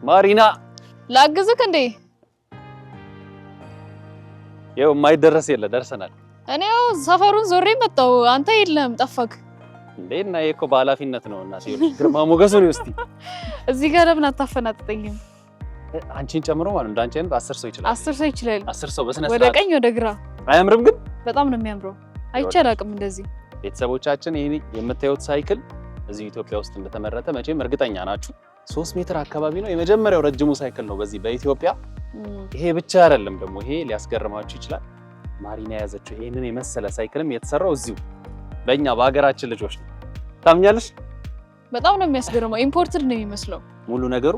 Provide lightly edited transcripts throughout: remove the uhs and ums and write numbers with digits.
ማሪና ላግዝክ እንዴ? ይኸው የማይደረስ የለ ደርሰናል። እኔው ሰፈሩን ዞሬ መጣሁ። አንተ የለም ጠፋክ እንዴ? እና ይሄ እኮ በኃላፊነት ነው እና ሲሆን ግርማ ሞገሱ ነው። እስቲ እዚህ ጋር ለምን አታፈናጥጠኝም? አንቺን ጨምሮ ማለት እንዳንቺ አይነት 10 ሰው ይችላል። 10 ሰው ይችላል። 10 ሰው በስነ ወደ ቀኝ ወደ ግራ። አያምርም? ግን በጣም ነው የሚያምረው። አይቻላቅም እንደዚህ። ቤተሰቦቻችን ይሄ የምታዩት ሳይክል እዚህ ኢትዮጵያ ውስጥ እንደተመረተ መቼም እርግጠኛ ናችሁ። 3 ሜትር አካባቢ ነው። የመጀመሪያው ረጅሙ ሳይክል ነው በዚህ በኢትዮጵያ። ይሄ ብቻ አይደለም ደግሞ ይሄ ሊያስገርማችሁ ይችላል። ማሪና የያዘችው ይሄንን የመሰለ ሳይክልም የተሰራው እዚሁ በእኛ በሀገራችን ልጆች ነው። ታምኛለሽ? በጣም ነው የሚያስገርመው። ኢምፖርትድ ነው የሚመስለው ሙሉ ነገሩ።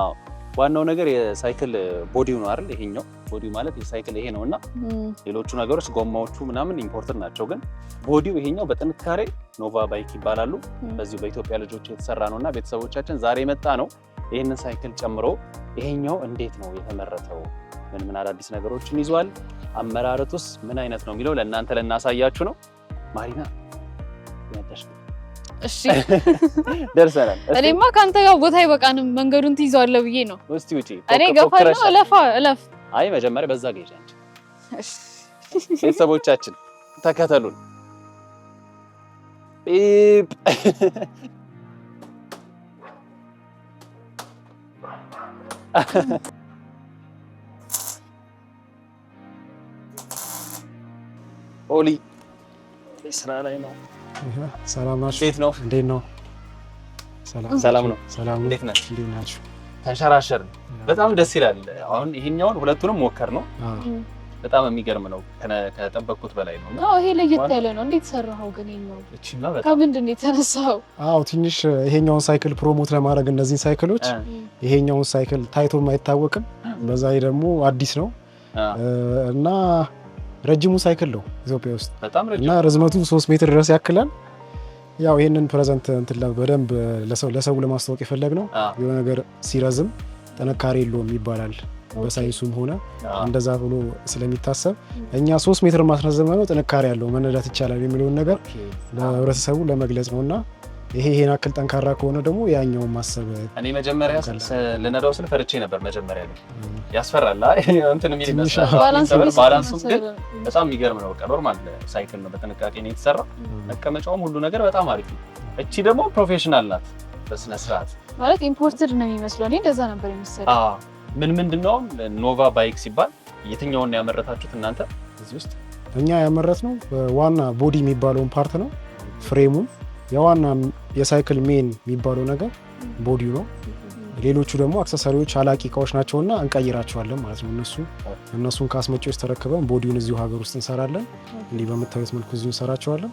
አዎ ዋናው ነገር የሳይክል ቦዲው ነው አይደል? ይሄኛው ቦዲው ማለት የሳይክል ይሄ ነውና ሌሎቹ ነገሮች ጎማዎቹ ምናምን ኢምፖርትድ ናቸው። ግን ቦዲው ይሄኛው በጥንካሬ ኖቫ ባይክ ይባላሉ። በዚሁ በኢትዮጵያ ልጆች የተሰራ ነውና ቤተሰቦቻችን ዛሬ መጣ ነው ይሄንን ሳይክል ጨምሮ ይሄኛው እንዴት ነው የተመረተው፣ ምን አዳዲስ ነገሮችን ይዟል፣ አመራረቱስ ምን አይነት ነው የሚለው ለእናንተ ልናሳያችሁ ነው። ማሪና ያዳሽ እሺ ደርሰናል። እኔማ ካንተ ጋር ቦታ ይበቃንም መንገዱን ትይዘዋለህ ብዬ ነው። እስቲ ውጪ እኔ ገፋለሁ እለፍ። አይ መጀመሪያ በዛ ገይሽ አንቺ። እሺ ቤተሰቦቻችን ተከተሉን። ፒፕ ኦሊ ስራ ላይ ነው። ሰላም ናችሁ? እንዴት ነው? እንዴት ነው? ሰላም ነው። ሰላም። እንዴት ነህ? እንዴት ናችሁ? ተንሸራሸርን። በጣም ደስ ይላል። አሁን ይሄኛውን ሁለቱንም ሞከር ነው። በጣም የሚገርም ነው። ከጠበቅኩት በላይ ነው። አዎ ይሄ ለየት ያለ ነው። እንዴት ሰራኸው ግን? ይሄኛው እቺና በጣም ከምንድን ነው የተነሳው? አዎ ትንሽ ይሄኛውን ሳይክል ፕሮሞት ለማድረግ እነዚህን ሳይክሎች ይሄኛውን ሳይክል ታይቶም አይታወቅም። በዛ ላይ ደግሞ አዲስ ነው እና ረጅሙ ሳይክል ነው ኢትዮጵያ ውስጥ እና ርዝመቱ 3 ሜትር ድረስ ያክላል። ያው ይሄንን ፕሬዘንት እንትን በደንብ ለሰው ለማስተዋወቅ የፈለግነው የሆነ ነገር ሲረዝም ጥንካሬ የለውም ይባላል በሳይንሱም ሆነ እንደዛ ብሎ ስለሚታሰብ እኛ 3 ሜትር ማስረዘም ነው ጥንካሬ ያለው መነዳት ይቻላል የሚለውን ነገር ለህብረተሰቡ ለመግለጽ ነውና ይሄን አክል ጠንካራ ከሆነ ደግሞ ያኛውን ማሰብ። እኔ መጀመሪያ ልነዳው ስል ፈርቼ ነበር። መጀመሪያ ላይ ያስፈራል እንትን የሚል ባላንሱ ግን በጣም የሚገርም ነው። በቃ ኖርማል ሳይክል ነው፣ በጥንቃቄ ነው የተሰራው። መቀመጫውም ሁሉ ነገር በጣም አሪፍ ነው። እቺ ደግሞ ፕሮፌሽናል ናት በስነ ስርዓት ማለት ኢምፖርትድ ነው የሚመስለው። እኔ እንደዛ ነበር የሚመስለው። ምንድነው ኖቫ ባይክ ሲባል የትኛውን ያመረታችሁት እናንተ እዚህ ውስጥ? እኛ ያመረትነው ዋና ቦዲ የሚባለውን ፓርት ነው። ፍሬሙን የዋና የሳይክል ሜን የሚባለው ነገር ቦዲው ነው። ሌሎቹ ደግሞ አክሰሰሪዎች አላቂ እቃዎች ናቸውና እንቀይራቸዋለን ማለት ነው። እነሱን ከአስመጪዎች ተረክበን ቦዲውን እዚሁ ሀገር ውስጥ እንሰራለን። እንዲህ በምታዩት መልኩ እዚሁ እንሰራቸዋለን።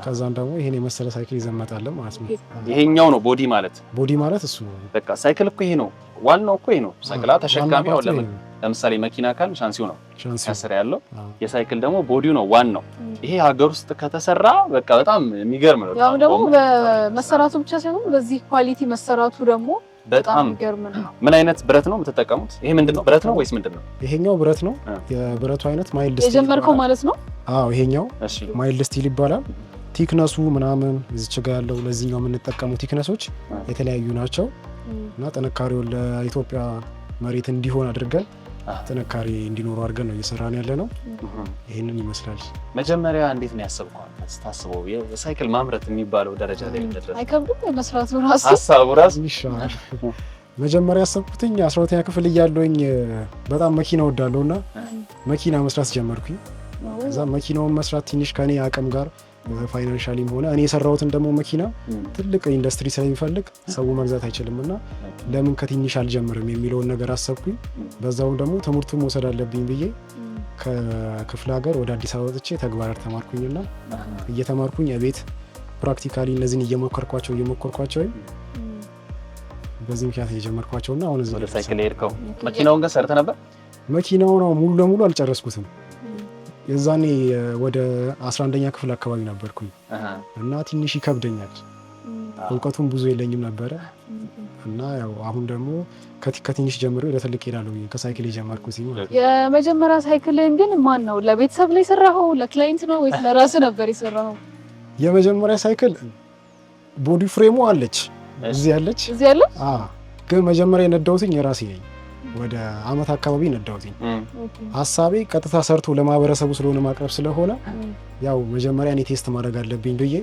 ከዛን ደግሞ ይሄን የመሰለ ሳይክል ይዘመጣለን ማለት ነው። ይሄኛው ነው ቦዲ ማለት እሱ ነው። በቃ ሳይክል እኮ ይሄ ነው፣ ዋናው እኮ ይሄ ነው። ሳይክላ ተሸካሚው ለምሳሌ መኪና ካል ሻንሲው ነው ከስር ያለው፣ የሳይክል ደግሞ ቦዲው ነው ዋናው። ይሄ ሀገር ውስጥ ከተሰራ በቃ በጣም የሚገርም ነው። ያው ደግሞ በመሰራቱ ብቻ ሳይሆን በዚህ ኳሊቲ መሰራቱ ደግሞ በጣም የሚገርም ነው። ምን አይነት ብረት ነው የምትጠቀሙት? ይሄ ምንድነው ብረት ነው ወይስ ምንድነው? ይሄኛው ብረት ነው። የብረቱ አይነት ማይልድ ስቲል የጀመርከው ማለት ነው? አዎ ይሄኛው ማይልድ ስቲል ይባላል። ቲክነሱ ምናምን እዚች ጋር ያለው ለዚህኛው የምንጠቀመው ቲክነሶች የተለያዩ ናቸው እና ጥንካሬውን ለኢትዮጵያ መሬት እንዲሆን አድርገን ጥንካሬ እንዲኖሩ አድርገን ነው እየሰራን ያለ ነው። ይሄንን ይመስላል። መጀመሪያ እንዴት ነው ያሰብከው? ታስበው የሳይክል ማምረት የሚባለው ደረጃ ላይ እንደደረሰ አይከብድም መስራቱ ራሱ ሀሳቡ ራሱ ይሻላል። መጀመሪያ ያሰብኩትኝ 12ኛ ክፍል እያለሁኝ በጣም መኪና ወዳለሁና መኪና መስራት ጀመርኩኝ። ከዛ መኪናውን መስራት ትንሽ ከኔ አቅም ጋር ፋይናንሻሊም ሆነ እኔ የሰራሁትን ደግሞ መኪና ትልቅ ኢንዱስትሪ ስለሚፈልግ ሰው መግዛት አይችልምና ለምን ከትንሽ አልጀምርም የሚለውን ነገር አሰብኩኝ። በዛው ደግሞ ትምህርቱን መውሰድ አለብኝ ብዬ ከክፍለ ሀገር ወደ አዲስ አበባ ወጥቼ ተግባር ተማርኩኝና እየተማርኩኝ ቤት ፕራክቲካሊ እነዚህን እየሞከርኳቸው በዚህ ምክንያት እየጀመርኳቸውና አሁን እዚህ ወደ ሳይክል ሄድከው። መኪናውን ግን ሰርተ ነበር? መኪናውን ሙሉ ለሙሉ አልጨረስኩትም። የዛኔ ወደ 11ኛ ክፍል አካባቢ ነበርኩኝ እና ትንሽ ይከብደኛል። እውቀቱም ብዙ የለኝም ነበረ እና ያው አሁን ደግሞ ከትንሽ ጀምሮ ወደ ትልቅ ሄዳለሁ። ከሳይክል የጀመርኩት ሲሆን የመጀመሪያ ሳይክልን ግን ማን ነው ለቤተሰብ ላይ ሰራኸው ለክላይንት ነው ወይስ ለራስህ ነበር የሰራኸው? የመጀመሪያ ሳይክል ቦዲ ፍሬሙ አለች እዚህ ያለች ግን መጀመሪያ የነዳሁትኝ የራሴ ነኝ። ወደ አመት አካባቢ ነዳሁትኝ። ሀሳቤ ቀጥታ ሰርቶ ለማህበረሰቡ ስለሆነ ማቅረብ ስለሆነ ያው መጀመሪያ እኔ ቴስት ማድረግ አለብኝ ብዬ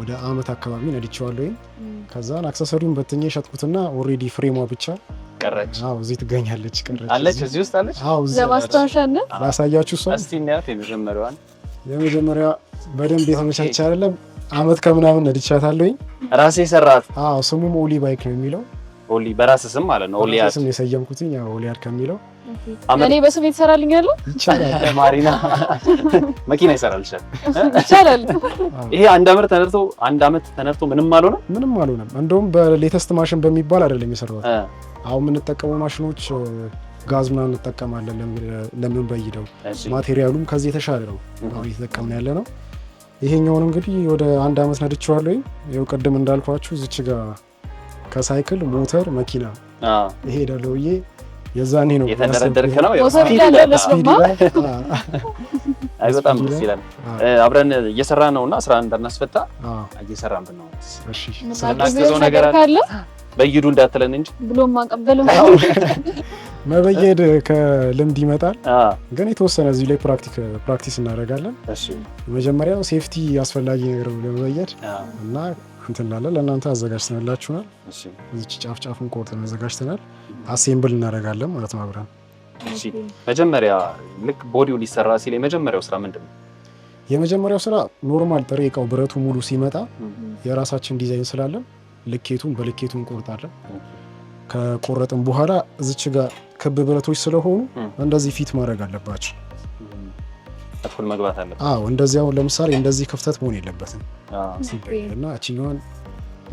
ወደ አመት አካባቢ ነድቼዋለሁ። ከዛን አክሰሰሪውን በትኜ ሸጥኩትና ኦልሬዲ ፍሬሟ ብቻ ቀረች። አዎ እዚህ ትገኛለች። አለች እዚህ ውስጥ አለች። አዎ ለማስታወሻነት ላሳያችሁ። እሷ እስቲ እናያት። የመጀመሪያ በደንብ የተመቻቸ አይደለም አመት ከምናምን ነድቻታለሁኝ። ራሴ ሰራት። አዎ ስሙም ኦሊ ባይክ ነው የሚለው። ኦሊ በራስ ስም ማለት ነው። ኦሊ ስም የሰየምኩትኝ ያው ኦሊያድ ከሚለው እኔ በስም ይሰራልኛል። ይቻላል። ማሪና መኪና ይሰራል ይቻላል። ይሄ አንድ አመት ተነርቶ ምንም አልሆነም። እንደውም በሌተስት ማሽን በሚባል አይደለም የሰራሁት። አሁን የምንጠቀመው ማሽኖች ጋዝ ምናምን እንጠቀማለን ለምን በይደው ማቴሪያሉም ከዚህ የተሻለ ነው አሁን እየተጠቀምን ያለ ነው። ይሄኛውን እንግዲህ ወደ 1 አመት ነድቼዋለሁ። ይኸው ቅድም እንዳልኳችሁ እዚች ጋር ከሳይክል ሞተር መኪና እሄዳለሁ ብዬ የዛኔ ነው የተደረደርክ ነው። ሞተር ያለ ለስማ አይ በጣም ደስ ይላል። አብረን እየሰራ ነውና ስራ እንዳናስፈታ እየሰራን ነው። እሺ ስለናገዘው ነገር አለ በይዱ እንዳትለን እንጂ ብሎ ማቀበል መበየድ ከልምድ ይመጣል። ግን የተወሰነ እዚህ ላይ ፕራክቲስ እናደርጋለን። እሺ መጀመሪያው ሴፍቲ አስፈላጊ ነገር ነው ለመበየድ እና እንትን እንላለን። ለእናንተ አዘጋጅተንላችኋል። እሺ እዚህ ጫፉን ቆርጠን አዘጋጅተናል። አሴምብል እናደርጋለን ማለት ነው አብረን። እሺ መጀመሪያ ልክ ቦዲው ሊሰራ ሲል የመጀመሪያው ስራ ምንድን ነው? የመጀመሪያው ስራ ኖርማል ጥሬ እቃው ብረቱ ሙሉ ሲመጣ የራሳችን ዲዛይን ስላለን ልኬቱን በልኬቱ እንቆርጣለን። ከቆረጥን በኋላ እዚች ጋር ክብ ብረቶች ስለሆኑ እንደዚህ ፊት ማድረግ አለባቸው። እኩል መግባት አለበት። አዎ እንደዚህ አሁን ለምሳሌ እንደዚህ ክፍተት መሆን የለበትም። እና እቺኛዋን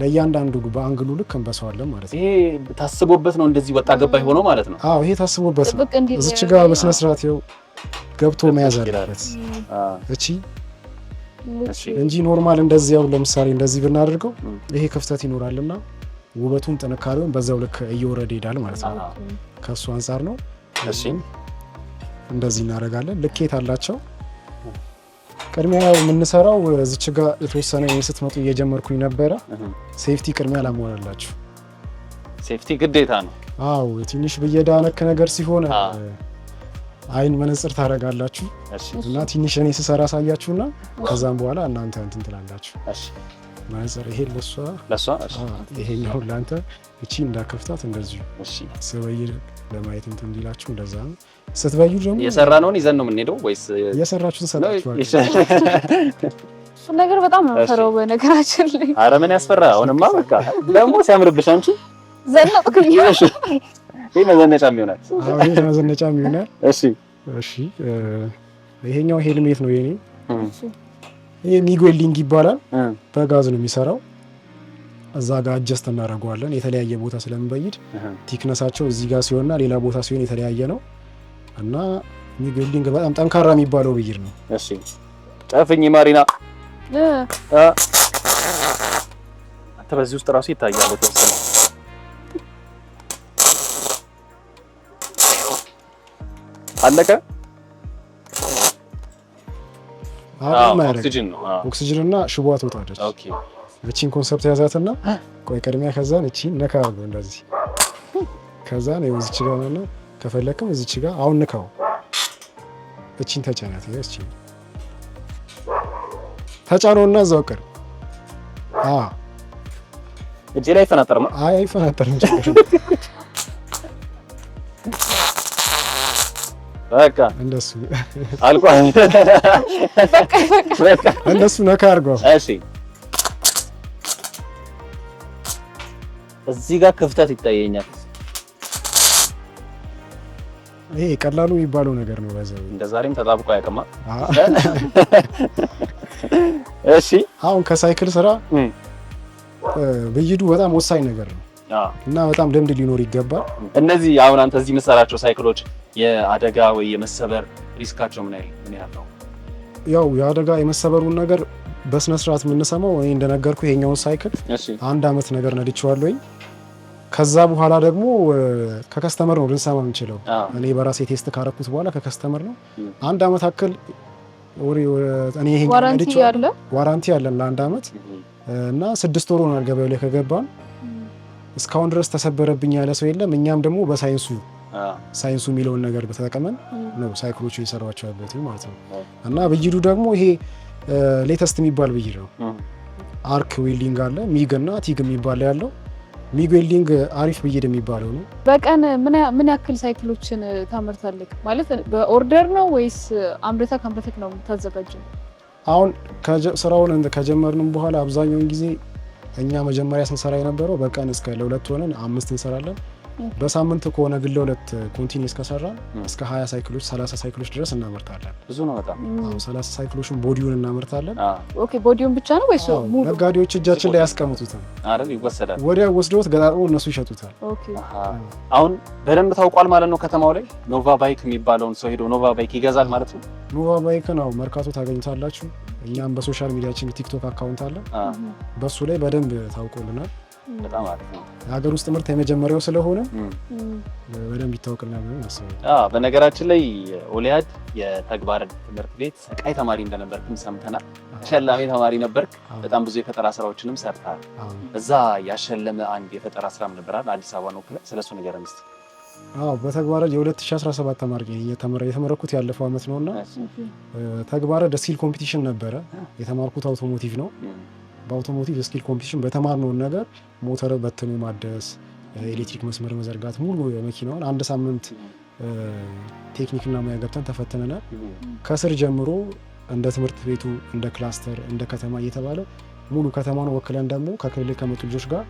ለእያንዳንዱ በአንግሉ ልክ እንበሳዋለን ማለት ነው። ይሄ ታስቦበት ነው እንደዚህ ወጣ ገባ የሆነው ማለት ነው። አዎ ይሄ ታስቦበት ነው። እዚች ጋር በስነ ስርዓት ይኸው ገብቶ መያዝ አለበት እቺ እንጂ ኖርማል እንደዚህ ያው ለምሳሌ እንደዚህ ብናደርገው ይሄ ክፍተት ይኖራልና ውበቱን ጥንካሬውን በዛው ልክ እየወረደ ይሄዳል ማለት ነው። ከሱ አንፃር ነው። እሺ እንደዚህ እናደርጋለን። ልኬት አላቸው። ቅድሚያ ያው የምንሰራው እዚች ጋር የተወሰነ ስትመጡ እየጀመርኩኝ ነበረ። ሴፍቲ ቅድሚያ ላሟላላችሁ። ሴፍቲ ግዴታ ነው። አዎ ትንሽ ብየዳ ነክ ነገር ሲሆን አይን መነጽር ታደርጋላችሁ እና ትንሽ እኔ ስሰራ ሳያችሁና ከዛም በኋላ እናንተ እንትን ትላላችሁ። እሺ መነጽር ይሄ ለሷ ይሄኛው ለአንተ እቺ እንዳከፍታት እንደዚሁ እሺ ሰበይር ለማየት እንትን እንዲላችሁ እንደዛ ነው። ስትበዩ ደግሞ የሰራነውን ይዘን ነው የምንሄደው ወይስ የሰራችሁትን ሰጣችኋል? እሱ ነገር በጣም ነው ፈራው በነገራችን ላይ። ኧረ ምን ያስፈራ? አሁንማ በቃ ደግሞ ሲያምርብሽ አንቺ ዘነጥኩኝ። ይሄ መዘነጫም ይሆናል። አዎ ይሄ መዘነጫም ይሆናል። እሺ ይሄኛው ሄልሜት ነው የኔ። ይሄ ሚጎልዲንግ ይባላል። በጋዝ ነው የሚሰራው። እዛ ጋር አጀስት እናደርገዋለን። የተለያየ ቦታ ስለምንበይድ ቲክነሳቸው እዚህ ጋር ሲሆንና ሌላ ቦታ ሲሆን የተለያየ ነው እና ሚጎልዲንግ በጣም ጠንካራ የሚባለው ብይር ነው። እሺ ጨፍኝ ማሪና አንተ በዚህ ውስጥ ራሱ ይታያል ተወሰነ አለቀ። ኦክሲጅን ነው። ኦክሲጅን እና ሽቦ ትወጣለች። ኦኬ እቺን ኮንሰፕት ያዛትና ቆይ ቀድሚያ ከዛን እቺን ነካ አድርገው እንደዚህ ከዛን እዚች ጋር ነው ከፈለክም እዚች ጋር አሁን ንካው እቺን ተጫናት። እቺ ተጫነውና እዛው ቀር እጄ ላይ ፈናጠርማ። አይ አይፈናጠርም። በቃ እንደሱ አልቋል። በቃ እንደሱ ነካ አድርገው። እሺ እዚህ ጋር ክፍተት ይታየኛል። ይሄ ቀላሉ የሚባለው ነገር ነው። በዛው እንደ ዛሬም ተጣብቆ ያቀማ። እሺ አሁን ከሳይክል ስራ ብይዱ በጣም ወሳኝ ነገር ነው እና በጣም ልምድ ሊኖር ይገባል። እነዚህ አሁን አንተ እዚህ የምትሰራቸው ሳይክሎች የአደጋ ወይ የመሰበር ሪስካቸው ምን ያህል ነው? ያው የአደጋ የመሰበሩን ነገር በስነ ስርዓት የምንሰማው እኔ እንደነገርኩ ይሄኛውን ሳይክል 1 አመት ነገር ነድቼዋለሁኝ። ከዛ በኋላ ደግሞ ከከስተመር ነው ልንሰማ የምንችለው። እኔ በራሴ ቴስት ካረኩት በኋላ ከከስተመር ነው 1 አመት አክል እኔ ይሄኛው ዋራንቲ አለን ለ1 አመት እና 6 ወር ሆኗል ገበያው ላይ ከገባን። እስካሁን ድረስ ተሰበረብኝ ያለ ሰው የለም። እኛም ደግሞ ሳይንሱ የሚለውን ነገር በተጠቀመን ነው ሳይክሎቹ እየሰራቸው ያሉት ማለት ነው። እና ብይዱ ደግሞ ይሄ ሌተስት የሚባል ብይድ ነው። አርክ ዌልዲንግ አለ፣ ሚግ እና ቲግ የሚባል ያለው። ሚግ ዌልዲንግ አሪፍ ብይድ የሚባለው ነው። በቀን ምን ያክል ሳይክሎችን ታመርታለህ? ማለት በኦርደር ነው ወይስ አምርተህ ነው የምታዘጋጀው? አሁን ስራውን ከጀመርንም በኋላ አብዛኛውን ጊዜ እኛ መጀመሪያ ስንሰራ የነበረው በቀን እስከ ለ2 ሆነን 5 እንሰራለን። በሳምንት ከሆነ ግን ለ2 ኮንቲኒስ ከሰራን እስከ 20 ሳይክሎች 30 ሳይክሎች ድረስ እናመርታለን። ብዙ ነው በጣም። 30 ሳይክሎችን ቦዲውን እናመርታለን። ኦኬ ቦዲውን ብቻ ነው ወይስ ሙሉ? ነጋዴዎች እጃችን ላይ ያስቀምጡታል አይደል? ይወሰዳል። ወዲያው ወስደውት ገጣጥሞ እነሱ ይሸጡታል። ኦኬ አሁን በደንብ ታውቋል ማለት ነው። ከተማው ላይ ኖቫ ባይክ የሚባለውን ሰው ሄዶ ኖቫ ባይክ ይገዛል ማለት ነው። ኖቫ ባይክ ነው መርካቶ ታገኙታላችሁ። እኛም በሶሻል ሚዲያችን ቲክቶክ አካውንት አለ፣ በሱ ላይ በደንብ ታውቆልናል። በጣም አሪፍ ነው። የሀገር ውስጥ ምርት የመጀመሪያው ስለሆነ በደንብ ይታወቅልና በነገራችን ላይ ኦሊያድ የተግባር ትምህርት ቤት ሰቃይ ተማሪ እንደነበርክም ሰምተናል። ተሸላሚ ተማሪ ነበርክ። በጣም ብዙ የፈጠራ ስራዎችንም ሰርተሃል። እዛ ያሸለመ አንድ የፈጠራ ስራም ነበራል አዲስ አበባ ነው። ስለሱ ንገረን እስኪ። በተግባረ የ2017 ተማሪ የተመረኩት ያለፈው አመት ነውና ተግባረ ስኪል ኮምፒቲሽን ነበረ። የተማርኩት አውቶሞቲቭ ነው። በአውቶሞቲቭ ስኪል ኮምፒቲሽን በተማርነውን ነገር ሞተር በትኖ ማደስ፣ ኤሌክትሪክ መስመር መዘርጋት፣ ሙሉ የመኪናውን 1 ሳምንት ቴክኒክና ሙያ ገብተን ተፈትነናል። ከስር ጀምሮ እንደ ትምህርት ቤቱ እንደ ክላስተር እንደ ከተማ እየተባለ ሙሉ ከተማውን ወክለን ደግሞ ከክልል ከመጡ ልጆች ጋር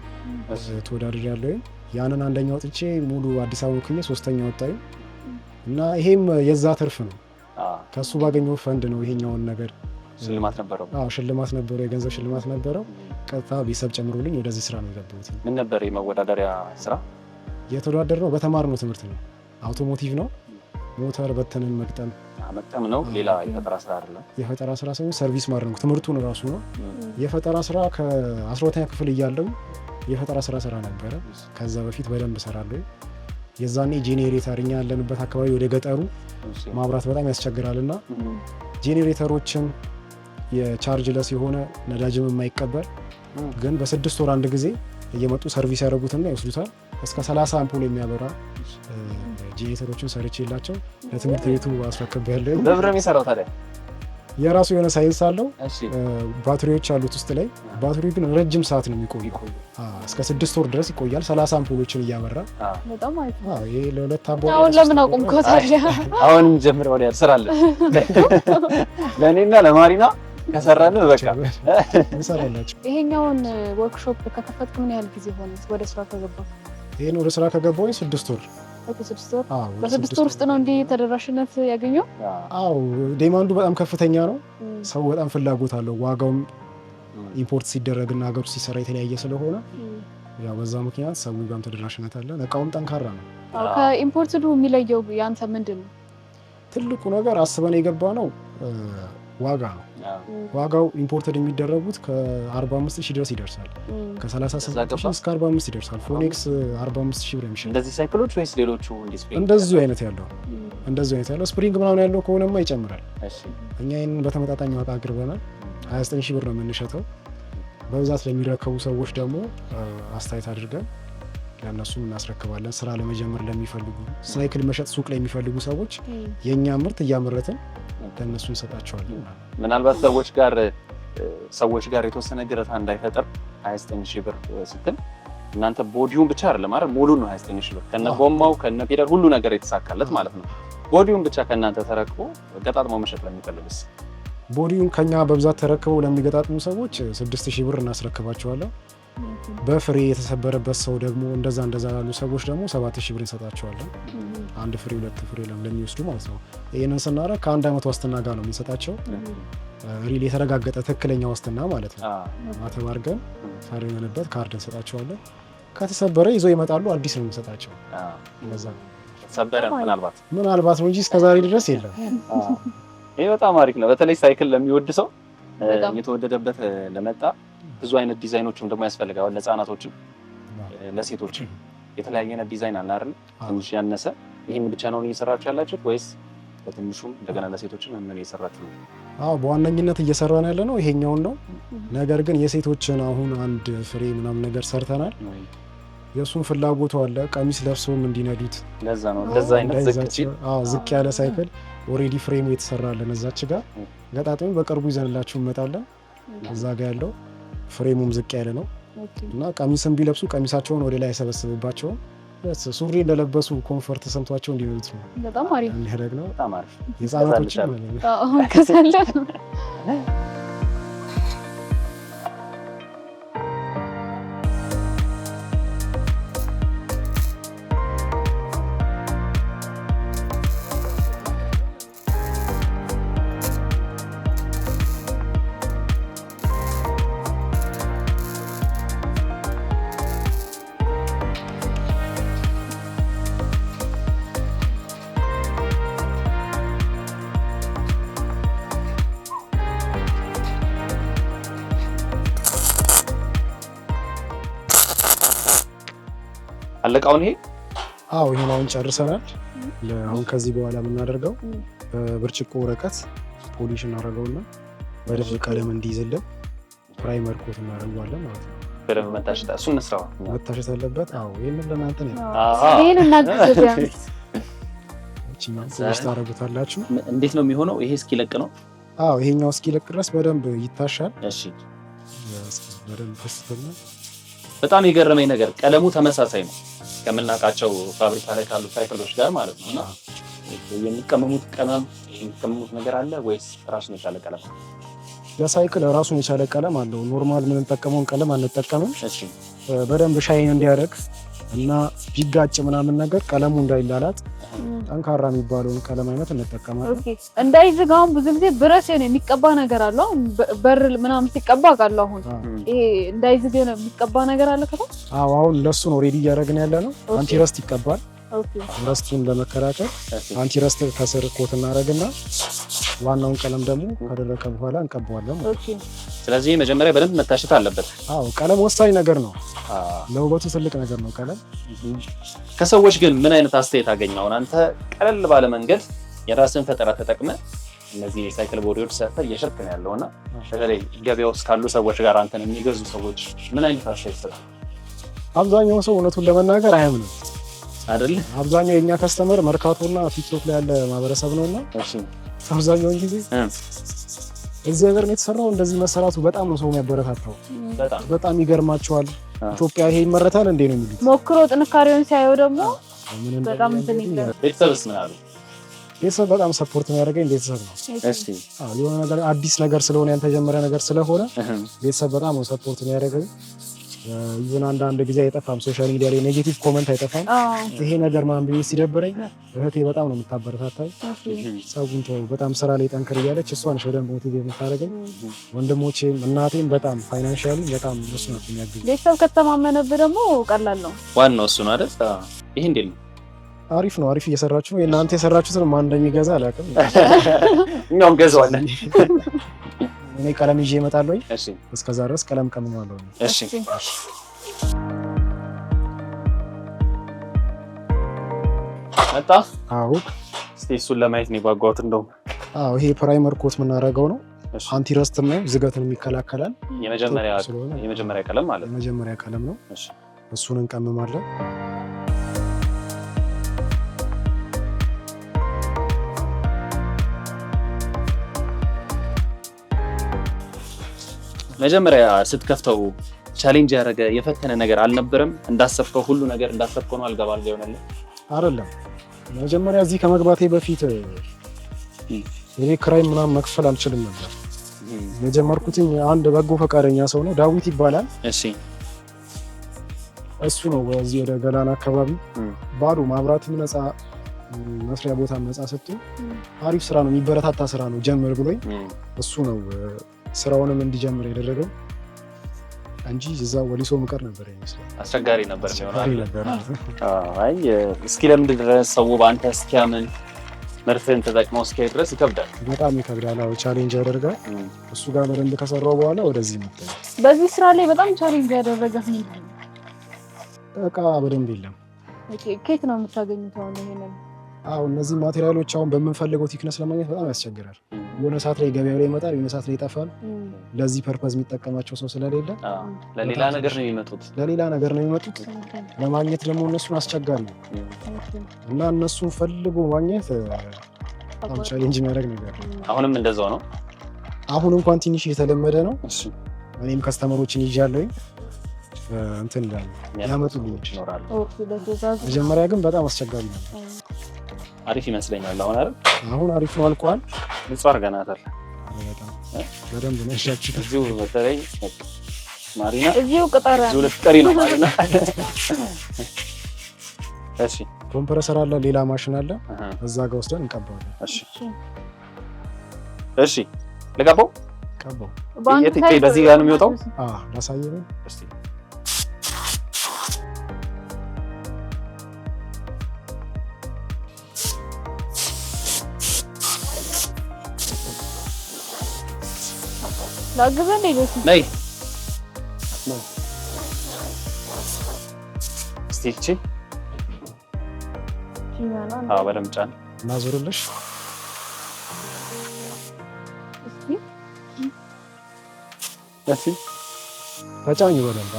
ተወዳድሬ ያለው ያንን አንደኛ ወጥቼ ሙሉ አዲስ አበባ ወክኜ 3ኛ ወጣሁ እና ይሄም የዛ ትርፍ ነው። ከሱ ባገኘው ፈንድ ነው ይሄኛውን ነገር ሽልማት ነበረው። ሽልማት ነበረው፣ የገንዘብ ሽልማት ነበረው። ቀጥታ ቤተሰብ ጨምሮልኝ ወደዚህ ስራ ነው የገባሁት። ምን ነበር የመወዳደሪያ ስራ? የተወዳደርነው በተማርነው ትምህርት ነው። አውቶሞቲቭ ነው። ሞተር በተንን መቅጠም ነው። ሌላ የፈጠራ ስራ አይደለም። የፈጠራ ስራ ሳይሆን ሰርቪስ ማድረግ ነው። ትምህርቱን ራሱ ነው። የፈጠራ ስራ ከ12ኛ ክፍል እያለሁ የፈጠራ ስራ ሰራ ነበረ። ከዛ በፊት በደንብ እሰራለሁ። የዛኔ ጄኔሬተር እኛ ያለንበት አካባቢ ወደ ገጠሩ ማብራት በጣም ያስቸግራልና ጄኔሬተሮችን የቻርጅ ለስ የሆነ ነዳጅም የማይቀበል ግን በ6 ወር አንድ ጊዜ እየመጡ ሰርቪስ ያደርጉትና ይወስዱታል። እስከ 30 አምፖል የሚያበራ ጄኔሬተሮችን ሰርቼላቸው ለትምህርት ቤቱ አስረክቤያለሁ። በብረም ይሰራው ታዲያ የራሱ የሆነ ሳይንስ አለው። ባትሪዎች አሉት ውስጥ ላይ። ባትሪው ግን ረጅም ሰዓት ነው የሚቆየው። እስከ 6 ወር ድረስ ይቆያል። 30 አምፖሎችን እያበራ በጣም አሪፍ ነው። ይሄ ለ2 አምፖል አሁን ለምን አቆምከው ታዲያ? አሁንም ጀምረው ወዲያ ትሰራለህ። ለኔና ለማሪና ከሰራን በቃ እንሰራላችሁ። ይሄኛውን ወርክሾፕ ከከፈትክ ምን ያህል ጊዜ ሆነ ወደ ስራ ከገባ? ይሄን ወደ ስራ ከገባው 6 ወር። በ6 ወር ውስጥ ነው እንዲህ ተደራሽነት ያገኘው? አዎ ዲማንዱ በጣም ከፍተኛ ነው። ሰው በጣም ፍላጎት አለው። ዋጋውም ኢምፖርት ሲደረግና ሀገር ውስጥ ሲሰራ የተለያየ ስለሆነ ያው በዛ ምክንያት ሰው ጋርም ተደራሽነት አለ። እቃውም ጠንካራ ነው። ከኢምፖርትዱ የሚለየው ያንተ ምንድን ነው? ትልቁ ነገር አስበን የገባ ነው ዋጋ ነው። ዋጋው ኢምፖርትድ የሚደረጉት ከ45,000 ድረስ ይደርሳል። ከ38,000 እስከ 45 ይደርሳል። ፎኔክስ 45,000 ብር የሚሸጥ እንደዚህ ሳይክሎች ወይስ ሌሎቹ? እንደዚሁ አይነት ያለው ስፕሪንግ ምናምን ያለው ከሆነማ ይጨምራል። እኛ ይህንን በተመጣጣኝ ዋጋ አቅርበናል። 29,000 ብር ነው የምንሸጠው። በብዛት ለሚረከቡ ሰዎች ደግሞ አስተያየት አድርገን ለእነሱም እናስረክባለን። ስራ ለመጀመር ለሚፈልጉ ሳይክል መሸጥ ሱቅ ላይ የሚፈልጉ ሰዎች የእኛ ምርት እያመረትን ለእነሱ እንሰጣቸዋለን። ምናልባት ሰዎች ጋር የተወሰነ ግርታ እንዳይፈጠር 29,000 ብር ስትል እናንተ ቦዲውን ብቻ አይደለም አይደል? ሙሉ ነው 29,000 ብር ከነ ጎማው ከነ ፔዳል ሁሉ ነገር የተሳካለት ማለት ነው። ቦዲውን ብቻ ከእናንተ ተረክቦ ገጣጥሞ መሸጥ ለሚፈልጉስ? ቦዲውን ከኛ በብዛት ተረክበው ለሚገጣጥሙ ሰዎች 6,000 ብር እናስረክባቸዋለን። በፍሬ የተሰበረበት ሰው ደግሞ እንደዛ ላሉ ሰዎች ደግሞ 7,000 ብር እንሰጣቸዋለን። 1 ፍሬ 2 ፍሬ ለሚወስዱ ማለት ነው። ይህንን ስናደርግ ከ1 ዓመት ዋስትና ጋር ነው የምንሰጣቸው። ሪል የተረጋገጠ ትክክለኛ ዋስትና ማለት ነው። ማተብ አድርገን ፈርመንበት ካርድ እንሰጣቸዋለን። ከተሰበረ ይዘው ይመጣሉ። አዲስ ነው የምንሰጣቸው። እንደዛ ሰበረ ምናልባት ነው እንጂ እስከዛሬ ድረስ የለም። ይሄ በጣም አሪፍ ነው። በተለይ ሳይክል ለሚወድ ሰው የተወደደበት ለመጣ ብዙ አይነት ዲዛይኖችም ደግሞ ያስፈልጋል። ለህፃናቶችም ለሴቶችም የተለያየ አይነት ዲዛይን አለ አይደል? ትንሽ ያነሰ ይሄን ብቻ ነው እየሰራችሁ ያላችሁት ወይስ በትንሹም እንደገና ለሴቶችም ምን እየሰራችሁ ነው? በዋነኝነት እየሰራን ያለ ነው ይሄኛውን ነው። ነገር ግን የሴቶችን አሁን 1 ፍሬ ምናምን ነገር ሰርተናል። የእሱን ፍላጎቱ አለ ቀሚስ ለብሰውም እንዲነዱት። ለዛ ነው እንደዛ አይነት ዝቅ ያለ ሳይክል ኦሬዲ ፍሬሙ የተሰራለን እዛች ጋር ገጣጥመን በቅርቡ ይዘንላችሁ እንመጣለን። እዛ ጋር ያለው ፍሬሙም ዝቅ ያለ ነው እና ቀሚስም ቢለብሱ ቀሚሳቸውን ወደ ላይ አይሰበስብባቸውም። ሱሪ እንደለበሱ ኮንፈርት ተሰምቷቸው እንዲወጡት ነው። በጣም አሪፍ ነው። በጣም አሪፍ የህፃናቶች ከሰለ አለቃውን ይሄ ይሄን አሁን ጨርሰናል። አሁን ከዚህ በኋላ የምናደርገው በብርጭቆ ወረቀት ፖሊሽ እናደርገውና በደንብ ቀለም እንዲይዝልን ፕራይመር ኮት እናደርገዋለን ማለት ነው። በደንብ መታሸት እሱን እንስራው መታሸት አለበት። ይሄንን ለእናንተ ነው። ይሄን እናግዘው እቺኛው ፖሊሽ ታደርጉታላችሁ። እንዴት ነው የሚሆነው? ይሄ እስኪለቅ ነው? ይሄኛው እስኪለቅ ድረስ በደንብ ይታሻል። እሺ በደንብ ተስተና በጣም የገረመኝ ነገር ቀለሙ ተመሳሳይ ነው ከምናውቃቸው ፋብሪካ ላይ ካሉ ሳይክሎች ጋር ማለት ነው። እና የሚቀመሙት ነገር አለ ወይስ ራሱን የቻለ ቀለም? የሳይክል ራሱን የቻለ ቀለም አለው። ኖርማል የምንጠቀመውን ቀለም አንጠቀምም። በደንብ ሻይን እንዲያደርግ እና ቢጋጭ ምናምን ነገር ቀለሙ እንዳይላላጥ ጠንካራ የሚባለውን ቀለም አይነት እንጠቀማለን። እንዳይዝጋውን ብዙ ጊዜ ብረት ነው የሚቀባ ነገር አለ። በር ምናምን ሲቀባ አውቃለሁ። አሁን ይሄ እንዳይዝግ ነው የሚቀባ ነገር አለ ከታ። አሁን ለሱ ነው ሬዲ እያደረግን ያለ ነው። አንቲረስት ይቀባል። ረስቱን ለመከላከል አንቲረስት ከስር ኮት እናደርግና ዋናውን ቀለም ደግሞ ከደረቀ በኋላ እንቀባዋለን። ስለዚህ መጀመሪያ በደንብ መታሸት አለበት። ቀለም ወሳኝ ነገር ነው። ለውበቱ ትልቅ ነገር ነው ቀለም። ከሰዎች ግን ምን አይነት አስተያየት አገኘው? አንተ ቀለል ባለ መንገድ የራስን ፈጠራ ተጠቅመ እነዚህ የሳይክል ቦዲዎች ሰርተህ እየሸጥክ ነው ያለውና በተለይ ገበያ ውስጥ ካሉ ሰዎች ጋር አንተን የሚገዙ ሰዎች ምን አይነት አስተያየት ሰጡ? አብዛኛው ሰው እውነቱን ለመናገር አያምንም አይደል? አብዛኛው የኛ ከስተመር መርካቶና ቲክቶክ ላይ ያለ ማህበረሰብ ነውና አብዛኛውን ጊዜ እዚህ ሀገር ነው የተሰራው እንደዚህ መሰራቱ በጣም ነው ሰው የሚያበረታታው። በጣም ይገርማቸዋል። ኢትዮጵያ ይሄ ይመረታል እንዴ ነው የሚሉት። ሞክሮ ጥንካሬውን ሲያዩ ደግሞ በጣም እንትን ይላል። ቤተሰብስ ምን አሉ? ቤተሰብ በጣም ሰፖርት የሚያደርገኝ ቤተሰብ ነው። እሺ የሆነ ነገር አዲስ ነገር ስለሆነ ያልተጀመረ ነገር ስለሆነ ቤተሰብ በጣም ነው ሰፖርት የሚያደርገኝ። ይሁን አንዳንድ ጊዜ አይጠፋም ሶሻል ሚዲያ ላይ ኔጌቲቭ ኮሜንት አይጠፋም። ይሄ ነገር ማንበብ ሲደብረኝ እህቴ በጣም ነው የምታበረታታኝ። ሰውን ተው በጣም ስራ ላይ ጠንክር እያለች እሷ ነች በደንብ ሞቲቬት የምታደርገኝ። ወንድሞቼም እናቴም በጣም ፋይናንሻሊ በጣም እሱ ነው የሚያግዙኝ። ቤተሰብ ከተማመነብህ ደግሞ ቀላል ነው። ዋናው እሱ ነው አይደል? ይሄ እንዴት ነው? አሪፍ ነው። አሪፍ እየሰራችሁ ነው። እናንተ የሰራችሁትን ማን እንደሚገዛ አላውቅም። እኛም ገዛዋለን። እኔ ቀለም ይዤ እመጣለሁ። እሺ እስከዛ ድረስ ቀለም ቀምማለሁ። እሺ መጣ። እስቲ እሱን ለማየት ነው የጓጓሁት እንደውም። ይሄ ፕራይመር ኮት የምናደርገው ነው። አንቲረስትም ነው፣ ዝገትን ይከላከላል። የመጀመሪያ ቀለም ማለት ነው። የመጀመሪያ ቀለም ነው። እሱን እንቀምማለን። መጀመሪያ ስትከፍተው ቻሌንጅ ያደረገ የፈተነ ነገር አልነበረም? እንዳሰብከው ሁሉ ነገር እንዳሰብከው ነው? አልገባል ይሆናል አይደለም። መጀመሪያ እዚህ ከመግባቴ በፊት እኔ ክራይ ምናምን መክፈል አልችልም ነበር። የጀመርኩት አንድ በጎ ፈቃደኛ ሰው ነው፣ ዳዊት ይባላል። እሺ እሱ ነው እዚህ ወደ ገላና አካባቢ ባዶ ማብራትም ነፃ መስሪያ ቦታ ነፃ ሰጥቶ አሪፍ ስራ ነው የሚበረታታ ስራ ነው ጀምር ብሎኝ እሱ ነው ስራውንም እንዲጀምር ያደረገው እንጂ እዛ ወሊሶ ምቀር ነበር ይመስላል። አስቸጋሪ ነበር አይ እስኪ ለምን ድረስ ሰው በአንተ እስኪያምን መርፍን ተጠቅመው እስኪ ድረስ ይከብዳል። በጣም ይከብዳል። ቻሌንጅ ያደርጋል። እሱ ጋር በደንብ ከሰራው በኋላ ወደዚህ መጣ። በዚህ ስራ ላይ በጣም ቻሌንጅ ያደረገህ ምንድን ነው? እቃ በደንብ የለም። ኬት ነው የምታገኙት? አሁን ይሄንን አዎ እነዚህ ማቴሪያሎች አሁን በምንፈልገው ቲክነስ ለማግኘት በጣም ያስቸግራል። የሆነ ሰዓት ላይ ገበያው ላይ ይመጣል፣ የሆነ ሰዓት ላይ ይጠፋል። ለዚህ ፐርፐዝ የሚጠቀማቸው ሰው ስለሌለ ለሌላ ነገር ነው የሚመጡት። ለማግኘት ደግሞ እነሱን አስቸጋሪ ነው እና እነሱን ፈልጎ ማግኘት በጣም ቻሌንጅ የሚያደርግ ነገር ነው። አሁንም እንደዛው ነው። አሁን እንኳን ትንሽ የተለመደ ነው። እኔም ከስተመሮችን ይዣለሁ እንትን ላይ ያመጡልኝ ይኖራል። መጀመሪያ ግን በጣም አስቸጋሪ ነው። አሪፍ ይመስለኛል አሁን አይደል? አሁን አሪፍ ነው፣ አልቋል። ንጹህ አድርገናታል። በደንብ ነው ያሻችሁት። እዚሁ በተለይ ማሪና እዚሁ ቅጠራ እዚሁ ልትቀሪ ነው ማሪና። እሺ ኮምፕረሰር አለ፣ ሌላ ማሽን አለ፣ እዛ ጋር ወስደን እንቀባዋለን። እሺ ልቀባው። ቀባው በዚህ ጋር ነው የሚወጣው። ላሳየህ ነው። እስቲ ላግዘን ሌሎች ነይ እስቲ እቺ በደምብ ጫን እናዞርልሽ። እስቲ ተጫኝ በደንብ።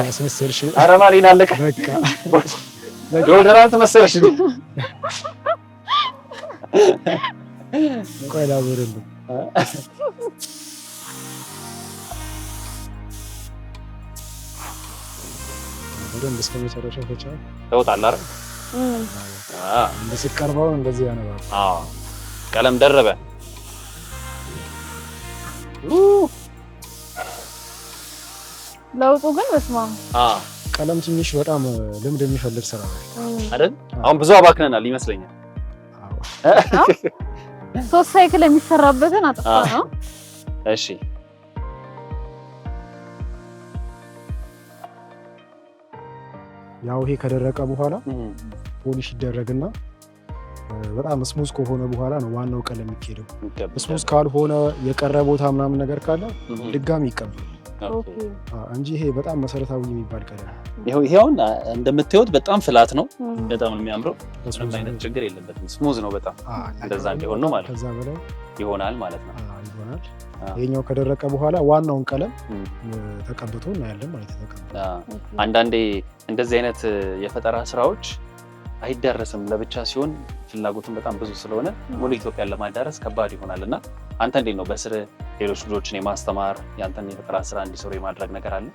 ያስመሰልሽ። ኧረ ማሪና አለቀ። በቃ ዶላራት መሰለሽ። ቆይ ላዞርልህ። በደንብ እስከ መጨረሻው ተጫን። ተውጣላ አይደል? እንደዚህ እንደዚህ ያነባል። ቀለም ደረበ። ለውጡ ግን በስማም ቀለም ትንሽ በጣም ልምድ የሚፈልግ ስራ ነው አይደል? አሁን ብዙ አባክነናል ይመስለኛል። ሶስት ሳይክል የሚሰራበትን አጥፋ ነው። እሺ ያው ይሄ ከደረቀ በኋላ ፖሊሽ ይደረግና በጣም ስሙዝ ከሆነ በኋላ ነው ዋናው ቀለም የሚሄደው። ስሙዝ ካልሆነ የቀረ ቦታ ምናምን ነገር ካለ ድጋሚ ይቀባል እንጂ ይሄ በጣም መሰረታዊ የሚባል ቀለም ነው። ይሄውን እንደምታዩት በጣም ፍላት ነው። በጣም የሚያምረው ምንም አይነት ችግር የለበትም። ስሙዝ ነው በጣም እንደዛ እንዲሆን ነው ማለት ነው። ከዛ በላይ ይሆናል ማለት ነው። ይሆናል። ይሄኛው ከደረቀ በኋላ ዋናውን ቀለም ተቀብቶ እናያለን ማለት ነው። አንዳንዴ እንደዚህ አይነት የፈጠራ ስራዎች አይዳረስም። ለብቻ ሲሆን ፍላጎቱን በጣም ብዙ ስለሆነ ሙሉ ኢትዮጵያን ለማዳረስ ከባድ ይሆናል እና አንተ እንዴት ነው በስር ሌሎች ልጆችን የማስተማር ያንተን የፈጠራ ስራ እንዲሰሩ የማድረግ ነገር አለ?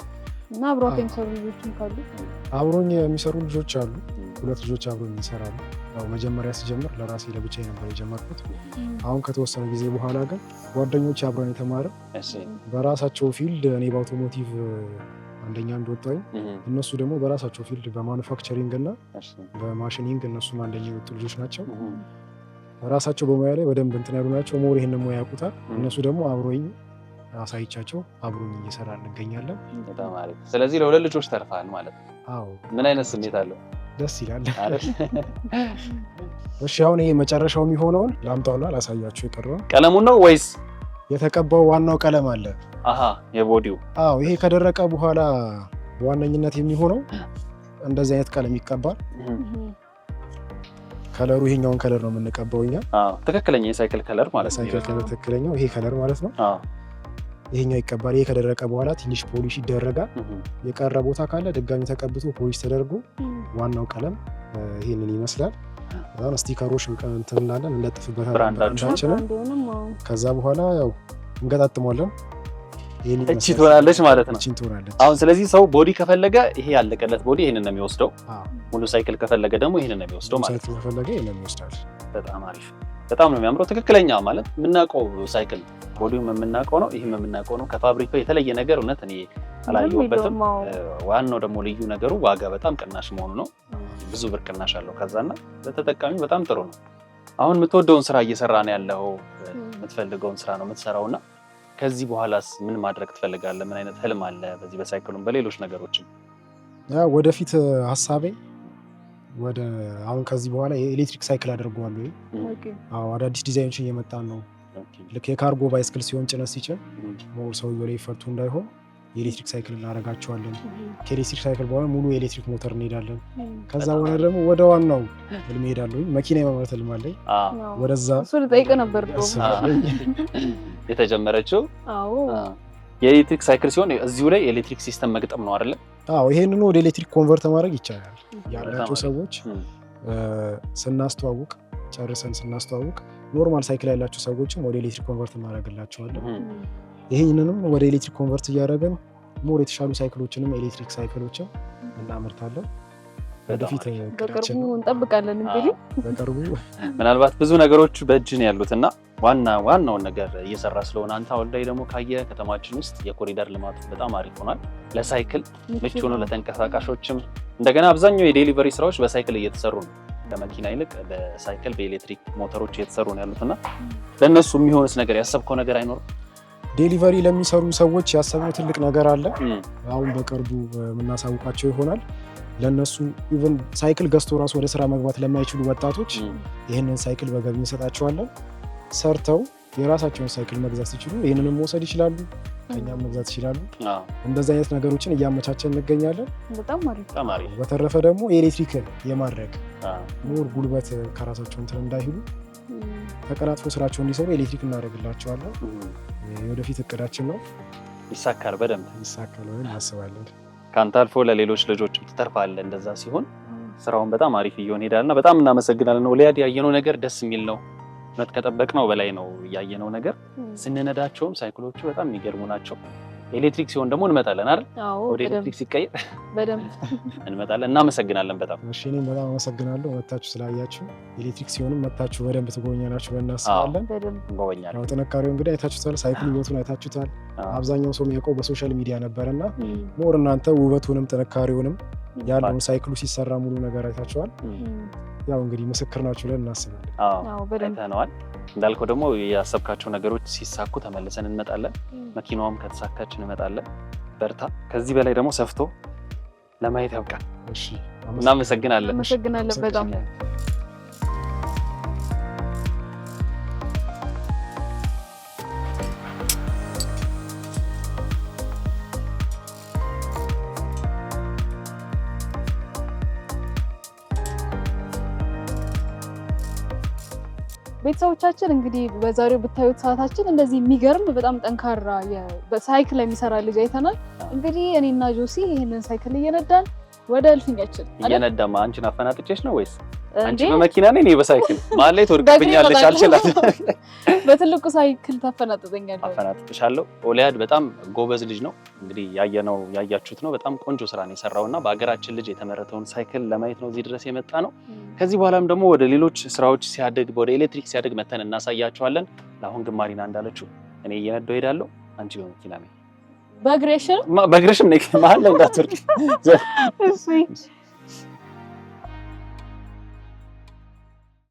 እና አብሮኝ የሚሰሩ ልጆችም ካሉ አብሮኝ የሚሰሩ ልጆች አሉ። 2 ልጆች አብሮኝ ይሰራሉ። ያው መጀመሪያ ሲጀምር ለራሴ ለብቻዬ ነበር የጀመርኩት። አሁን ከተወሰነ ጊዜ በኋላ ግን ጓደኞቼ አብረን የተማረ በራሳቸው ፊልድ እኔ በአውቶሞቲቭ አንደኛ እንደወጣኝ እነሱ ደግሞ በራሳቸው ፊልድ በማኑፋክቸሪንግ እና በማሽኒንግ እነሱም አንደኛ የወጡ ልጆች ናቸው። ራሳቸው በሙያ ላይ በደንብ እንትን ያሉ ናቸው። ሞር ይሄን ሙያ ያውቁታል። እነሱ ደግሞ አብሮኝ አሳይቻቸው አብሮኝ እየሰራ እንገኛለን። በጣም አሪፍ። ስለዚህ ለ2 ልጆች ተርፋል ማለት ነው። አዎ። ምን አይነት ስሜት አለው? ደስ ይላል። እሺ አሁን ይሄ መጨረሻው የሚሆነውን ላምጣውና ላሳያችሁ። የቀረው ቀለሙን ነው ወይስ የተቀባው ዋናው ቀለም አለ? የቦዲው። አዎ ይሄ ከደረቀ በኋላ በዋነኝነት የሚሆነው እንደዚህ አይነት ቀለም ይቀባል። ከለሩ ይሄኛውን ከለር ነው የምንቀባው እኛ። ትክክለኛ የሳይክል ከለር ማለት ነው። ሳይክል ከለር ትክክለኛው ይሄ ከለር ማለት ነው። ይሄኛው ይቀባል። ይሄ ከደረቀ በኋላ ትንሽ ፖሊሽ ይደረጋል። የቀረ ቦታ ካለ ድጋሚ ተቀብቶ ፖሊሽ ተደርጎ ዋናው ቀለም ይሄንን ይመስላል። አሁን ስቲከሮች እንትን እንላለን እንለጥፍበታለን ብራንዳችንን። ከዛ በኋላ ያው እንገጣጥሟለን። እቺ ትሆናለች ማለት ነው። እቺ ትሆናለች። አሁን ስለዚህ ሰው ቦዲ ከፈለገ ይሄ ያለቀለት ቦዲ ይሄንን ነው የሚወስደው። ሙሉ ሳይክል ከፈለገ ደግሞ ይሄንን ነው የሚወስደው ማለት ነው። ሳይክል ከፈለገ ይሄንን ይወስዳል። በጣም አሪፍ። በጣም ነው የሚያምረው። ትክክለኛ ማለት የምናውቀው ሳይክል ቦዲውም የምናውቀው ነው፣ ይሄም የምናውቀው ነው። ከፋብሪካው የተለየ ነገር እውነት እኔ አላየሁበትም። ዋናው ደግሞ ልዩ ነገሩ ዋጋ በጣም ቅናሽ መሆኑ ነው። ብዙ ብር ቅናሽ አለው ከዛና ለተጠቃሚው በጣም ጥሩ ነው። አሁን የምትወደውን ስራ እየሰራ ነው ያለው፣ የምትፈልገውን ስራ ነው የምትሰራውና ከዚህ በኋላስ ምን ማድረግ ትፈልጋለህ? ምን አይነት ህልም አለ በዚህ በሳይክሉም በሌሎች ነገሮችም? ያው ወደፊት ሀሳቤ ወደ አሁን ከዚህ በኋላ የኤሌክትሪክ ሳይክል አድርገዋለሁ። አዎ አዳዲስ ዲዛይኖችን እየመጣን ነው። ልክ የካርጎ ባይስክል ሲሆን ጭነት ሲጭን ሞር ሰውዬው ላይ ፈርቱ እንዳይሆን የኤሌክትሪክ ሳይክል እናደርጋቸዋለን። ከኤሌክትሪክ ሳይክል በኋላ ሙሉ የኤሌክትሪክ ሞተር እንሄዳለን። ከዛ በኋላ ደግሞ ወደ ዋናው ህልም እሄዳለሁ። መኪና የማምረት ህልም አለኝ። ወደዛ እሱ ልጠይቅ ነበር የተጀመረችው። የኤሌክትሪክ ሳይክል ሲሆን እዚሁ ላይ የኤሌክትሪክ ሲስተም መግጠም ነው አይደል? አዎ፣ ይሄንን ወደ ኤሌክትሪክ ኮንቨርት ማድረግ ይቻላል። ያላቸው ሰዎች ስናስተዋውቅ ጨርሰን ስናስተዋውቅ ኖርማል ሳይክል ያላቸው ሰዎችም ወደ ኤሌክትሪክ ኮንቨርት እናደርግላቸዋለን። ይሄንንም ወደ ኤሌክትሪክ ኮንቨርት እያደረገን ሞር የተሻሉ ሳይክሎችንም ኤሌክትሪክ ሳይክሎችን እናመርታለን። ወደፊት በቅርቡ እንጠብቃለን። እንግዲህ በቅርቡ ምናልባት ብዙ ነገሮች በእጅ ነው ያሉትና ዋናውን ነገር እየሰራ ስለሆነ አንተ አሁን ላይ ደግሞ ካየ ከተማችን ውስጥ የኮሪደር ልማቱ በጣም አሪፍ ሆኗል። ለሳይክል ምቹ ነው፣ ለተንቀሳቃሾችም እንደገና አብዛኛው የዴሊቨሪ ስራዎች በሳይክል እየተሰሩ ነው። ከመኪና ይልቅ በሳይክል በኤሌክትሪክ ሞተሮች እየተሰሩ ነው ያሉትና ለእነሱ የሚሆንስ ነገር ያሰብከው ነገር አይኖርም? ዴሊቨሪ ለሚሰሩ ሰዎች ያሰብነው ትልቅ ነገር አለ። አሁን በቅርቡ የምናሳውቃቸው ይሆናል። ለነሱ ኢቭን ሳይክል ገዝቶ ራሱ ወደ ስራ መግባት ለማይችሉ ወጣቶች ይህንን ሳይክል በገቢ እንሰጣቸዋለን። ሰርተው የራሳቸውን ሳይክል መግዛት ሲችሉ ይህንንም መውሰድ ይችላሉ፣ ከኛም መግዛት ይችላሉ። እንደዚህ አይነት ነገሮችን እያመቻቸን እንገኛለን። በጣም አሪፍ። በተረፈ ደግሞ ኤሌክትሪክን የማድረግ ሞር ጉልበት ከራሳቸው እንትን እንዳይሉ ተቀላጥፎ ስራቸው እንዲሰሩ ኤሌክትሪክ እናደርግላቸዋለን። የወደፊት እቅዳችን ነው። ይሳካል፣ በደንብ ይሳካል ብለን እናስባለን። ከአንተ አልፎ ለሌሎች ልጆችም ትተርፋለህ። እንደዛ ሲሆን ስራውን በጣም አሪፍ እየሆነ ሄዳልና በጣም እናመሰግናለን። ኦሊያድ ያየነው ነገር ደስ የሚል ነው። እውነት ከጠበቅነው በላይ ነው ያየነው ነገር። ስንነዳቸውም ሳይክሎቹ በጣም የሚገርሙ ናቸው። ኤሌክትሪክ ሲሆን ደግሞ እንመጣለን አይደል? ወደ ኤሌክትሪክ ሲቀየር በደንብ እንመጣለን። እናመሰግናለን በጣም። እሺ፣ እኔም በጣም አመሰግናለሁ መታችሁ ስላያችሁ። ኤሌክትሪክ ሲሆንም መታችሁ በደንብ ትጎበኛላችሁ ብለን እናስባለን። እንጎበኛለን። ያው ጥንካሬው እንግዲህ አይታችሁታል፣ ሳይክል ውበቱን አይታችሁታል። አብዛኛው ሰው የሚያውቀው በሶሻል ሚዲያ ነበርና ሞር እናንተ ውበቱንም ጥንካሬውንም ያለውን ሳይክሉ ሲሰራ ሙሉ ነገር አይታችኋል። ያው እንግዲህ ምስክር ናችሁ ብለን እናስባለን። አይተነዋል። እንዳልከው ደግሞ ያሰብካቸው ነገሮች ሲሳኩ ተመልሰን እንመጣለን። መኪናውም ከተሳካች እንመጣለን። በርታ። ከዚህ በላይ ደግሞ ሰፍቶ ለማየት ያብቃል። እሺ፣ እናመሰግናለን። በጣም ቤተሰቦቻችን እንግዲህ በዛሬው ብታዩት ሰዓታችን እንደዚህ የሚገርም በጣም ጠንካራ በሳይክል የሚሰራ ልጅ አይተናል። እንግዲህ እኔና ጆሲ ይሄንን ሳይክል እየነዳን ወደ እልፍኛችን እየነዳማ አንቺን አፈናጥጬሽ ነው ወይስ አንቺ በመኪና ነኝ እኔ በሳይክል ማለት ላይ ትወርቅብኛለሽ? አልችላት። በትልቁ ሳይክል ታፈናጥጠኛለሽ። አፈናጥጥሻለሁ። ኦሊያድ በጣም ጎበዝ ልጅ ነው። እንግዲህ ያያችሁት ነው። በጣም ቆንጆ ስራ ነው የሰራውና በአገራችን ልጅ የተመረተውን ሳይክል ለማየት ነው እዚህ ድረስ የመጣ ነው። ከዚህ በኋላም ደግሞ ወደ ሌሎች ስራዎች ሲያድግ ወደ ኤሌክትሪክ ሲያድግ መተን እናሳያቸዋለን። ለአሁን ግን ማሪና እንዳለችው እኔ እየነዳሁ ሄዳለሁ፣ አንቺ በመኪና ነኝ። በእግርሽም ነኝ መሀል ላይ እንዳትወርቂ።